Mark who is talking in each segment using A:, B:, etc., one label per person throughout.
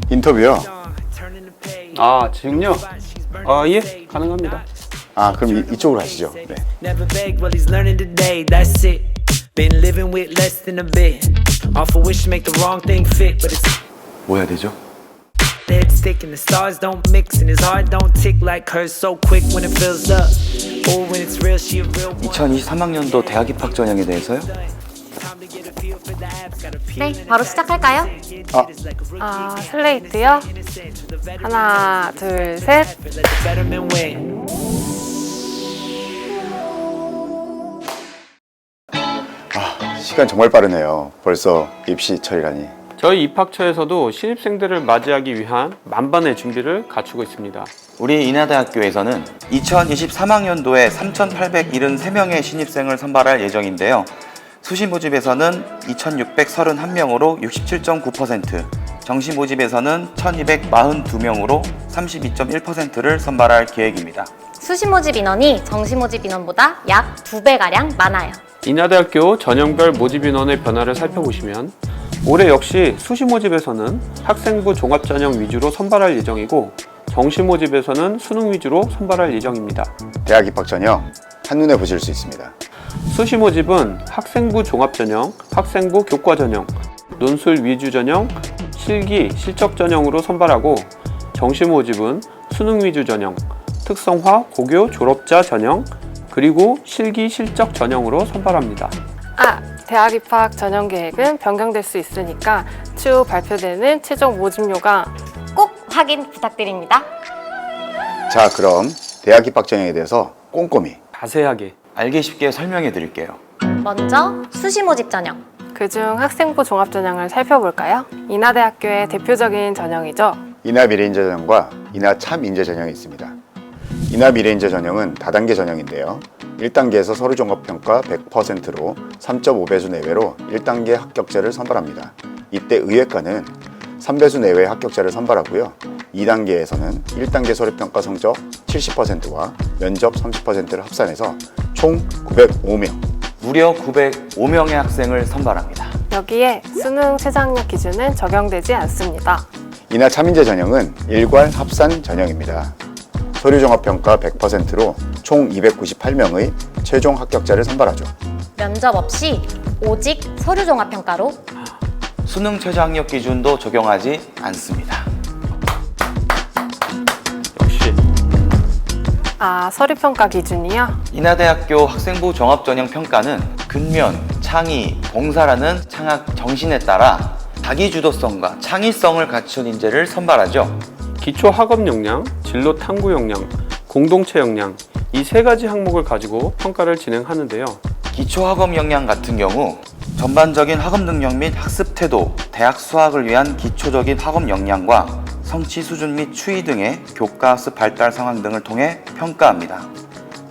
A: 인터뷰요?
B: 아, 지금요? 아, 예, 가능합니다.
A: 아, 그럼 이쪽으로 하시죠. 네.
C: Never begged, well he's learning today, that's it. Been living with less than a bit. Awful wish to make the wrong thing fit, but it's
D: 뭐 해야 되죠?
C: dead stick and the stars don't mix and his heart don't tick like hers so quick when it fills up. Or when it's real, she a real one.
D: 2023학년도 대학 입학 전형에 대해서요?
C: Time to get a feel for the apps, gotta pee.
E: 네, 바로 시작할까요?
F: 슬레이트요. 하나, 둘, 셋.
C: Let the betterment win.
A: 시간 정말 빠르네요. 벌써 입시철이라니.
B: 저희 입학처에서도 신입생들을 맞이하기 위한 만반의 준비를 갖추고 있습니다.
D: 우리 인하대학교에서는 2023학년도에 3,873명의 신입생을 선발할 예정인데요. 수시 모집에서는 2,631명으로 67.9%, 정시 모집에서는 1,242명으로 32.1%를 선발할 계획입니다.
E: 수시 모집 인원이 정시 모집 인원보다 약 2배가량 많아요.
B: 인하대학교 전형별 모집 인원의 변화를 살펴보시면 올해 역시 수시 모집에서는 학생부 종합전형 위주로 선발할 예정이고 정시 모집에서는 수능 위주로 선발할 예정입니다.
A: 대학 입학 전형 한눈에 보실 수 있습니다.
B: 수시 모집은 학생부 종합전형, 학생부 교과전형, 논술 위주 전형, 실기, 실적 전형으로 선발하고 정시 모집은 수능 위주 전형, 특성화, 고교, 졸업자 전형, 그리고 실기, 실적 전형으로 선발합니다.
F: 대학 입학 전형 계획은 변경될 수 있으니까 추후 발표되는 최종 모집료가
E: 꼭 확인 부탁드립니다.
A: 자, 그럼 대학 입학 전형에 대해서 꼼꼼히
B: 자세하게
D: 알기 쉽게 설명해 드릴게요.
E: 먼저 수시 모집 전형.
F: 그중 학생부 종합 전형을 살펴볼까요? 인하대학교의 대표적인 전형이죠.
A: 인하 미래인재 전형과 인하 참 인재 전형이 있습니다. 인하 미래인재 전형은 다단계 전형인데요. 1단계에서 서류 종합 평가 100%로 3.5배수 내외로 1단계 합격자를 선발합니다. 이때 의예과는 3배수 내외 합격자를 선발하고요. 2단계에서는 1단계 서류 평가 성적 70%와 면접 30%를 합산해서 총 905명,
D: 무려 905명의 학생을 선발합니다.
F: 여기에 수능 최저학력 기준은 적용되지 않습니다.
A: 인하 참인재 전형은 일괄 합산 전형입니다. 서류 종합 평가 100%로 총 298명의 최종 합격자를 선발하죠.
E: 면접 없이 오직 서류 종합 평가로
D: 수능 최저학력 기준도 적용하지 않습니다.
B: 역시
F: 서류평가 기준이요?
D: 인하대학교 학생부 종합전형 평가는 근면, 창의, 봉사라는 창학 정신에 따라 자기주도성과 창의성을 갖춘 인재를 선발하죠.
B: 기초 학업 역량, 진로 탐구 역량, 공동체 역량 이 세 가지 항목을 가지고 평가를 진행하는데요.
D: 기초 학업 역량 같은 경우 전반적인 학업 능력 및 학습 태도, 대학 수학을 위한 기초적인 학업 역량과 성취 수준 및 추이 등의 교과 학습 발달 상황 등을 통해 평가합니다.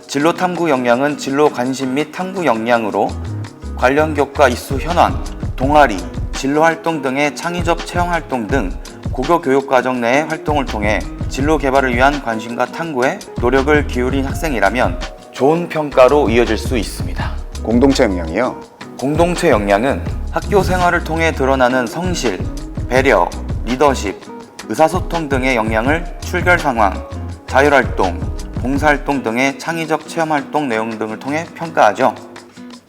D: 진로 탐구 역량은 진로 관심 및 탐구 역량으로 관련 교과 이수 현황, 동아리, 진로 활동 등의 창의적 체험 활동 등 고교 교육 과정 내의 활동을 통해 진로 개발을 위한 관심과 탐구에 노력을 기울인 학생이라면 좋은 평가로 이어질 수 있습니다.
A: 공동체 역량이요.
D: 공동체 역량은 학교 생활을 통해 드러나는 성실, 배려, 리더십, 의사소통 등의 역량을 출결 상황, 자율활동, 봉사활동 등의 창의적 체험활동 내용 등을 통해 평가하죠.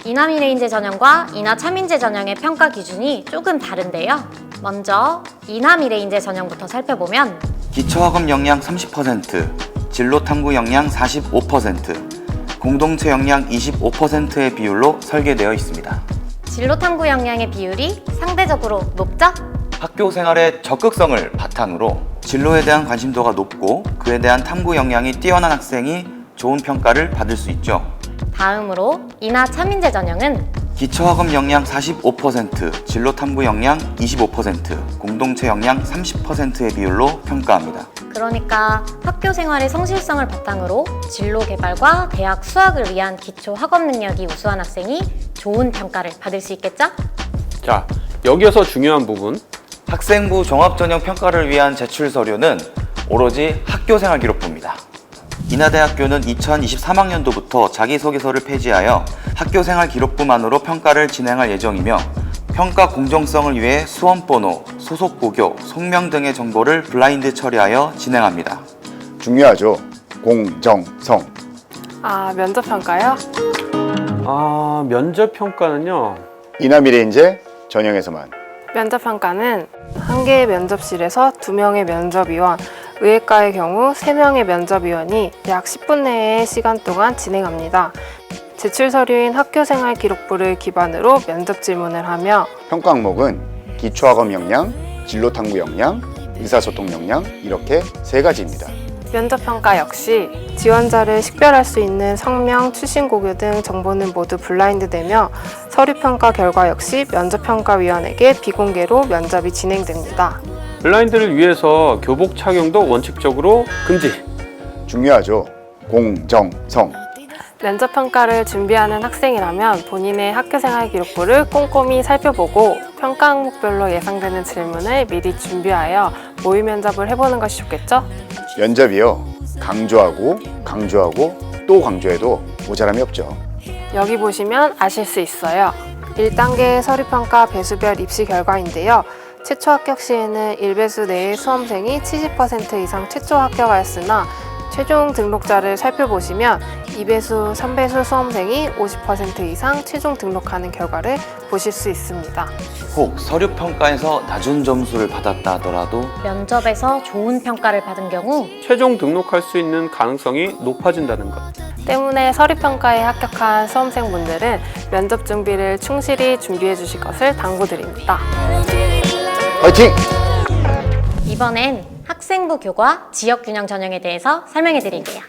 E: 인하 미래인재 전형과 인하 참인재 전형의 평가 기준이 조금 다른데요. 먼저 인하 미래인재 전형부터 살펴보면
D: 기초학업 역량 30%, 진로 탐구 역량 45%, 공동체 역량 25%의 비율로 설계되어 있습니다.
E: 진로 탐구 역량의 비율이 상대적으로 높죠?
D: 학교 생활의 적극성을 바탕으로 진로에 대한 관심도가 높고 그에 대한 탐구 역량이 뛰어난 학생이 좋은 평가를 받을 수 있죠.
E: 다음으로 인하 참인재 전형은
D: 기초학업 역량 45%, 진로 탐구 역량 25%, 공동체 역량 30%의 비율로 평가합니다.
E: 그러니까 학교 생활의 성실성을 바탕으로 진로 개발과 대학 수학을 위한 기초 학업 능력이 우수한 학생이 좋은 평가를 받을 수 있겠죠?
B: 자, 여기에서 중요한 부분
D: 학생부 종합전형 평가를 위한 제출 서류는 오로지 학교생활 기록부입니다. 인하대학교는 2023학년도부터 자기소개서를 폐지하여 학교생활 기록부만으로 평가를 진행할 예정이며 평가 공정성을 위해 수험번호, 소속 고교, 성명 등의 정보를 블라인드 처리하여 진행합니다.
A: 중요하죠. 공정성.
F: 면접 평가요?
B: 면접 평가는요.
A: 이나미래인재 전형에서만.
F: 면접 평가는 한 개의 면접실에서 2명의 면접위원, 의예과의 경우 3명의 면접위원이 약 10분 내의 시간 동안 진행합니다. 제출 서류인 학교생활 기록부를 기반으로 면접 질문을 하며
A: 평가 항목은 기초학업 역량, 진로탐구 역량, 의사소통 역량 이렇게 3가지입니다.
F: 면접 평가 역시 지원자를 식별할 수 있는 성명, 출신 고교 등 정보는 모두 블라인드되며 서류 평가 결과 역시 면접평가위원에게 비공개로 면접이 진행됩니다.
B: 블라인드를 위해서 교복 착용도 원칙적으로 금지.
A: 중요하죠. 공정성.
F: 면접 평가를 준비하는 학생이라면 본인의 학교생활 기록부를 꼼꼼히 살펴보고 평가 항목별로 예상되는 질문을 미리 준비하여 모의 면접을 해보는 것이 좋겠죠?
A: 면접이요. 강조하고 또 강조해도 모자람이 없죠.
F: 여기 보시면 아실 수 있어요. 1단계 서류평가 배수별 입시 결과인데요. 최초 합격 시에는 1배수 내의 수험생이 70% 이상 최초 합격하였으나 최종 등록자를 살펴보시면 2배수, 3배수 수험생이 50% 이상 최종 등록하는 결과를 보실 수 있습니다.
D: 혹 서류 평가에서 낮은 점수를 받았다 하더라도
E: 면접에서 좋은 평가를 받은 경우
B: 최종 등록할 수 있는 가능성이 높아진다는 것.
F: 때문에 서류평가에 합격한 수험생분들은 면접 준비를 충실히 준비해 주실 것을 당부드립니다.
A: 화이팅!
E: 이번엔 학생부 교과 지역균형 전형에 대해서 설명해 드릴게요.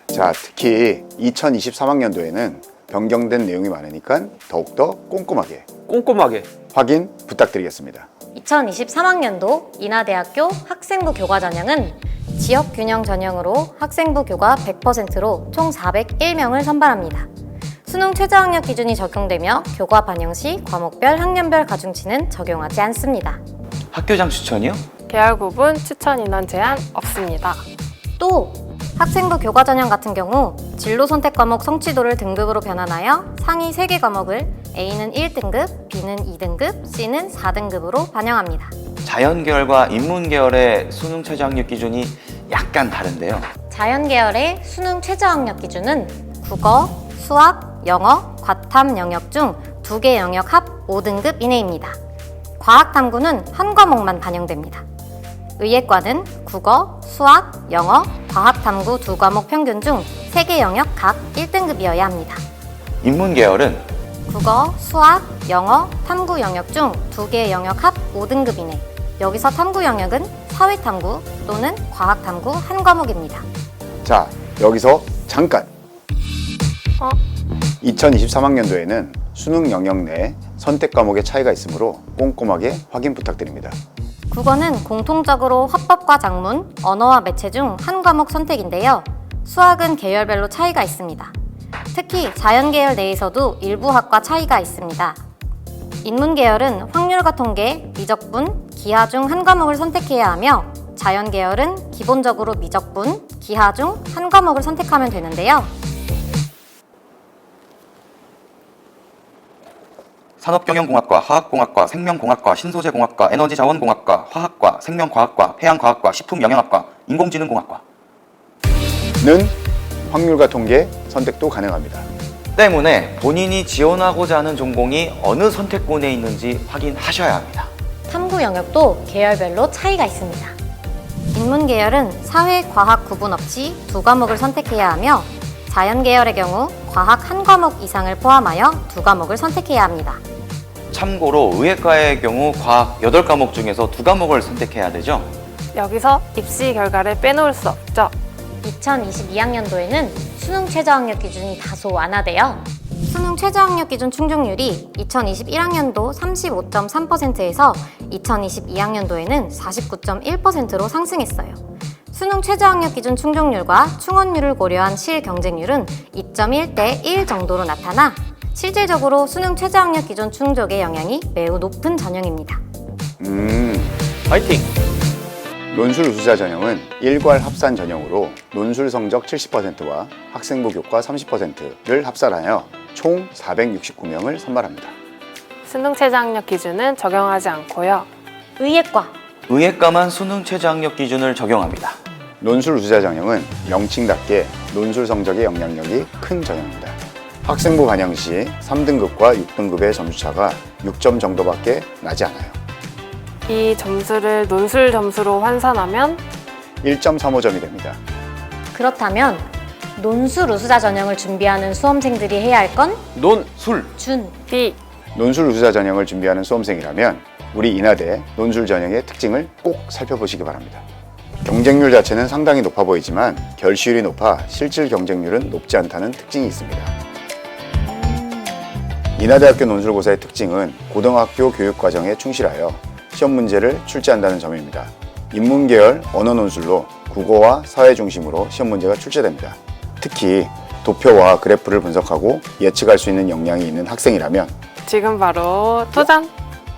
A: 자, 특히 2023학년도에는 변경된 내용이 많으니까 더욱더 꼼꼼하게 확인 부탁드리겠습니다.
E: 2023학년도 인하대학교 학생부 교과 전형은 지역균형 전형으로 학생부 교과 100%로 총 401명을 선발합니다. 수능 최저학력 기준이 적용되며 교과 반영 시 과목별 학년별 가중치는 적용하지 않습니다.
D: 학교장 추천이요?
F: 계열 구분 추천 인원 제한 없습니다.
E: 또 학생부 교과 전형 같은 경우 진로 선택 과목 성취도를 등급으로 변환하여 상위 3개 과목을 A는 1등급, B는 2등급, C는 4등급으로 반영합니다.
D: 자연계열과 인문계열의 수능 최저학력 기준이 약간 다른데요.
E: 자연계열의 수능 최저학력 기준은 국어, 수학, 영어, 과탐 영역 중 2개 영역 합 5등급 이내입니다. 과학탐구는 한 과목만 반영됩니다. 의예과는 국어, 수학, 영어, 과학탐구 2과목 평균 중 3개 영역 각 1등급이어야 합니다.
D: 인문계열은
E: 국어, 수학, 영어, 탐구 영역 중 2개 영역 합 5등급 이내. 여기서 탐구 영역은 사회탐구 또는 과학탐구 한 과목입니다.
A: 자, 여기서 잠깐! 2023학년도에는 수능 영역 내 선택 과목의 차이가 있으므로 꼼꼼하게 확인 부탁드립니다.
E: 국어는 공통적으로 화법과 작문, 언어와 매체 중 한 과목 선택인데요. 수학은 계열별로 차이가 있습니다. 특히 자연계열 내에서도 일부 학과 차이가 있습니다. 인문계열은 확률과 통계, 미적분, 기하 중 한 과목을 선택해야 하며 자연계열은 기본적으로 미적분, 기하 중 한 과목을 선택하면 되는데요.
D: 산업경영공학과, 화학공학과, 생명공학과, 신소재공학과, 에너지자원공학과, 화학과, 생명과학과, 해양과학과, 식품영양학과, 인공지능공학과
A: 는 확률과 통계 선택도 가능합니다.
D: 때문에 본인이 지원하고자 하는 전공이 어느 선택권에 있는지 확인하셔야 합니다.
E: 탐구 영역도 계열별로 차이가 있습니다. 인문계열은 사회, 과학 구분 없이 2과목을 선택해야 하며 자연계열의 경우 과학 한 과목 이상을 포함하여 2과목을 선택해야 합니다.
D: 참고로 의예과의 경우 과학 8과목 중에서 2과목을 선택해야 되죠.
F: 여기서 입시 결과를 빼놓을 수 없죠.
E: 2022학년도에는 수능 최저학력 기준이 다소 완화되어 수능 최저학력 기준 충족률이 2021학년도 35.3%에서 2022학년도에는 49.1%로 상승했어요. 수능 최저학력 기준 충족률과 충원율을 고려한 실경쟁률은 2.1대 1 정도로 나타나 실질적으로 수능 최저학력 기준 충족의 영향이 매우 높은 전형입니다.
B: 파이팅!
A: 논술 우수자 전형은 일괄 합산 전형으로 논술 성적 70%와 학생부 교과 30%를 합산하여 총 469명을 선발합니다.
F: 수능 최저학력 기준은 적용하지 않고요.
E: 의예과,
D: 의예과만 수능 최저학력 기준을 적용합니다.
A: 논술 우수자 전형은 명칭답게 논술 성적의 영향력이 큰 전형입니다. 학생부 반영 시 3등급과 6등급의 점수차가 6점 정도밖에 나지 않아요.
F: 이 점수를 논술 점수로 환산하면
A: 1.35점이 됩니다.
E: 그렇다면 논술 우수자 전형을 준비하는 수험생들이 해야 할 건
D: 논술
E: 준,
F: B.
A: 논술 우수자 전형을 준비하는 수험생이라면 우리 인하대 논술 전형의 특징을 꼭 살펴보시기 바랍니다. 경쟁률 자체는 상당히 높아 보이지만 결시율이 높아 실질 경쟁률은 높지 않다는 특징이 있습니다. 인하대학교 논술고사의 특징은 고등학교 교육과정에 충실하여 시험 문제를 출제한다는 점입니다. 인문계열 언어 논술로 국어와 사회 중심으로 시험 문제가 출제됩니다. 특히 도표와 그래프를 분석하고 예측할 수 있는 역량이 있는 학생이라면
F: 지금 바로 도전!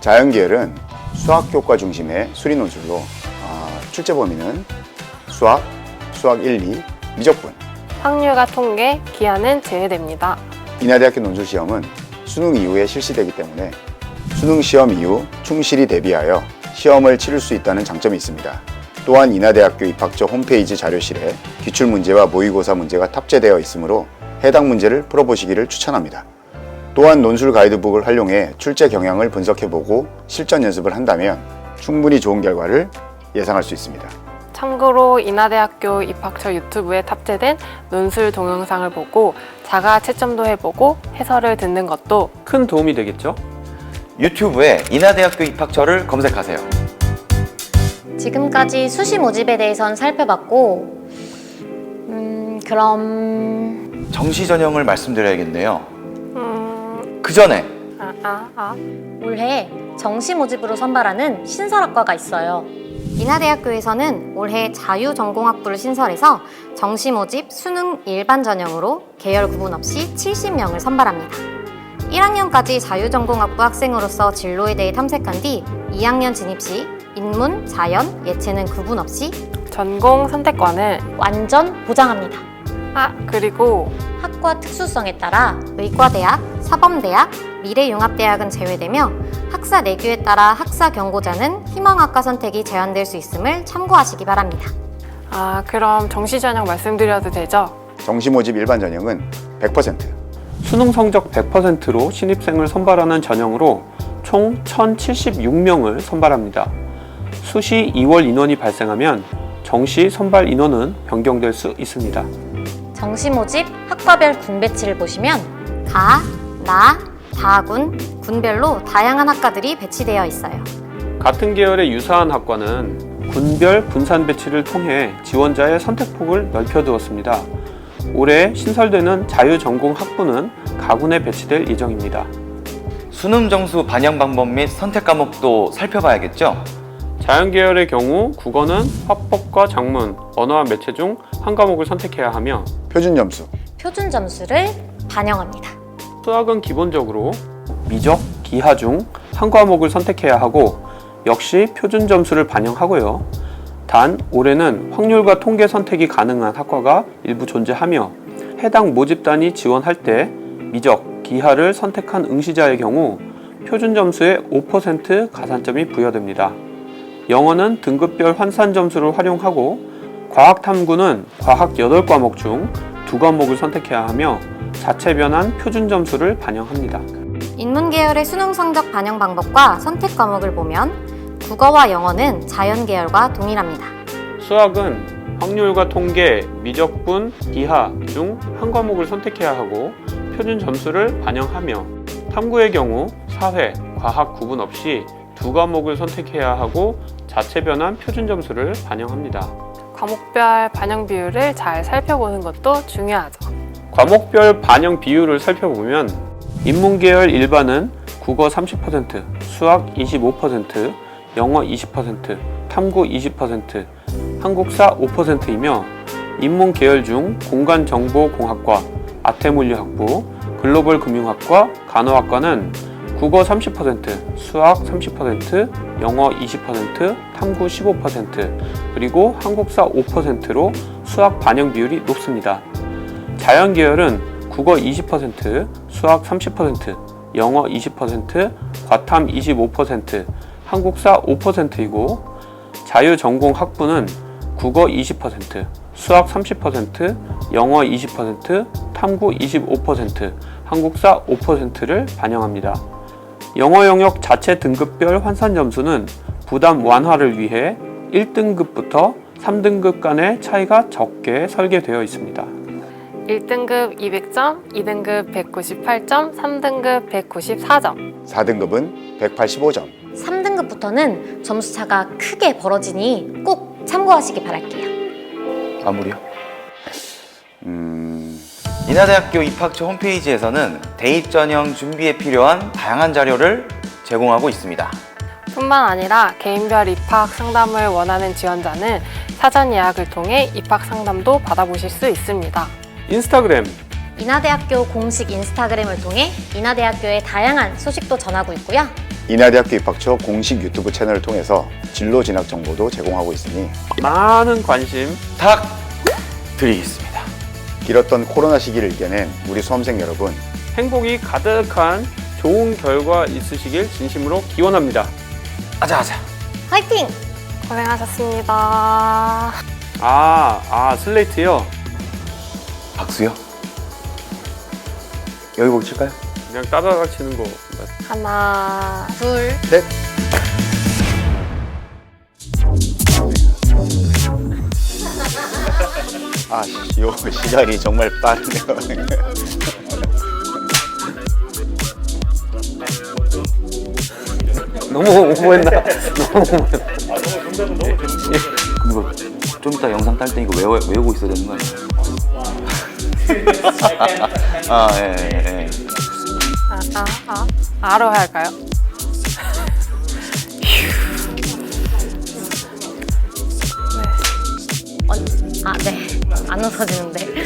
A: 자연계열은 수학 교과 중심의 수리 논술로 출제 범위는 수학 1, 2, 미적분.
F: 확률과 통계, 기하는 제외됩니다.
A: 인하대학교 논술 시험은 수능 이후에 실시되기 때문에 수능 시험 이후 충실히 대비하여 시험을 치를 수 있다는 장점이 있습니다. 또한 인하대학교 입학처 홈페이지 자료실에 기출문제와 모의고사 문제가 탑재되어 있으므로 해당 문제를 풀어보시기를 추천합니다. 또한 논술 가이드북을 활용해 출제 경향을 분석해보고 실전 연습을 한다면 충분히 좋은 결과를 예상할 수 있습니다.
F: 참고로 인하대학교 입학처 유튜브에 탑재된 논술 동영상을 보고 자가 채점도 해보고 해설을 듣는 것도
B: 큰 도움이 되겠죠?
D: 유튜브에 인하대학교 입학처를 검색하세요.
E: 지금까지 수시 모집에 대해선 살펴봤고 그럼
D: 정시 전형을 말씀드려야겠네요. 그 전에
E: 올해 정시 모집으로 선발하는 신설학과가 있어요. 인하대학교에서는 올해 자유전공학부를 신설해서 정시 모집 수능 일반 전형으로 계열 구분 없이 70명을 선발합니다. 1학년까지 자유전공학부 학생으로서 진로에 대해 탐색한 뒤 2학년 진입 시 인문, 자연, 예체능 구분 없이
F: 전공 선택권을
E: 완전 보장합니다.
F: 그리고
E: 학과 특수성에 따라 의과대학, 사범대학, 미래융합대학은 제외되며 학사 내규에 따라 학사 경고자는 희망학과 선택이 제한될 수 있음을 참고하시기 바랍니다.
F: 그럼 정시 전형 말씀드려도 되죠?
A: 정시 모집 일반 전형은 100%,
B: 수능 성적 100%로 신입생을 선발하는 전형으로 총 1,076명을 선발합니다. 수시 2월 인원이 발생하면 정시 선발 인원은 변경될 수 있습니다.
E: 정시 모집 학과별 군 배치를 보시면 가, 나, 다군, 군별로 다양한 학과들이 배치되어 있어요.
B: 같은 계열의 유사한 학과는 군별 분산 배치를 통해 지원자의 선택폭을 넓혀두었습니다. 올해 신설되는 자유전공 학부는 가군에 배치될 예정입니다.
D: 수능 점수 반영 방법 및 선택 과목도 살펴봐야겠죠?
B: 자연계열의 경우 국어는 화법과 작문, 언어와 매체 중 한 과목을 선택해야 하며
A: 표준 점수,
E: 표준 점수를 반영합니다.
B: 수학은 기본적으로 미적, 기하 중 한 과목을 선택해야 하고 역시 표준 점수를 반영하고요. 단 올해는 확률과 통계 선택이 가능한 학과가 일부 존재하며 해당 모집단이 지원할 때 미적, 기하를 선택한 응시자의 경우 표준 점수의 5% 가산점이 부여됩니다. 영어는 등급별 환산 점수를 활용하고 과학 탐구는 과학 8과목 중 2과목을 선택해야 하며 자체 변환 표준 점수를 반영합니다.
E: 인문 계열의 수능 성적 반영 방법과 선택 과목을 보면 국어와 영어는 자연 계열과 동일합니다.
B: 수학은 확률과 통계, 미적분, 기하 중 한 과목을 선택해야 하고 표준 점수를 반영하며 탐구의 경우 사회, 과학 구분 없이 2과목을 선택해야 하고 자체 변환 표준 점수를 반영합니다.
F: 과목별 반영 비율을 잘 살펴보는 것도 중요하죠.
B: 과목별 반영 비율을 살펴보면 인문계열 일반은 국어 30%, 수학 25%, 영어 20%, 탐구 20%, 한국사 5%이며 인문계열 중 공간정보공학과, 아태물리학부, 글로벌금융학과, 간호학과는 국어 30%, 수학 30%, 영어 20%, 탐구 15%, 그리고 한국사 5%로 수학 반영 비율이 높습니다. 자연계열은 국어 20%, 수학 30%, 영어 20%, 과탐 25%, 한국사 5%이고 자유전공 학부는 국어 20%, 수학 30%, 영어 20%, 탐구 25%, 한국사 5%를 반영합니다. 영어 영역 자체 등급별 환산 점수는 부담 완화를 위해 1등급부터 3등급 간의 차이가 적게 설계되어 있습니다.
F: 1등급 200점, 2등급 198점, 3등급 194점.
A: 4등급은 185점.
E: 3등급부터는 점수차가 크게 벌어지니 꼭 참고하시기 바랄게요.
D: 마무리요? 인하대학교 입학처 홈페이지에서는 대입 전형 준비에 필요한 다양한 자료를 제공하고 있습니다.
F: 뿐만 아니라 개인별 입학 상담을 원하는 지원자는 사전 예약을 통해 입학 상담도 받아보실 수 있습니다.
B: 인스타그램,
E: 인하대학교 공식 인스타그램을 통해 인하대학교의 다양한 소식도 전하고 있고요.
A: 인하대학교 입학처 공식 유튜브 채널을 통해서 진로 진학 정보도 제공하고 있으니
B: 많은 관심
D: 부탁드리겠습니다.
A: 길었던 코로나 시기를 이겨낸 우리 수험생 여러분,
B: 행복이 가득한 좋은 결과 있으시길 진심으로 기원합니다.
D: 아자아자.
E: 화이팅!
F: 고생하셨습니다.
B: 슬레이트요?
D: 박수요? 여기 보기 칠까요?
B: 그냥 따다가 치는 거.
F: 하나,
E: 둘,
A: 셋! 요 시간이 정말 빠르네요.
B: 너무 오버했나? 너무 오버했나?
D: 그럼 이거 좀 이따 영상 딸 때 이거 외우고 있어야 되는 거 아니에요? 예.
F: 아로 할까요?
E: 네. 안 웃어지는데.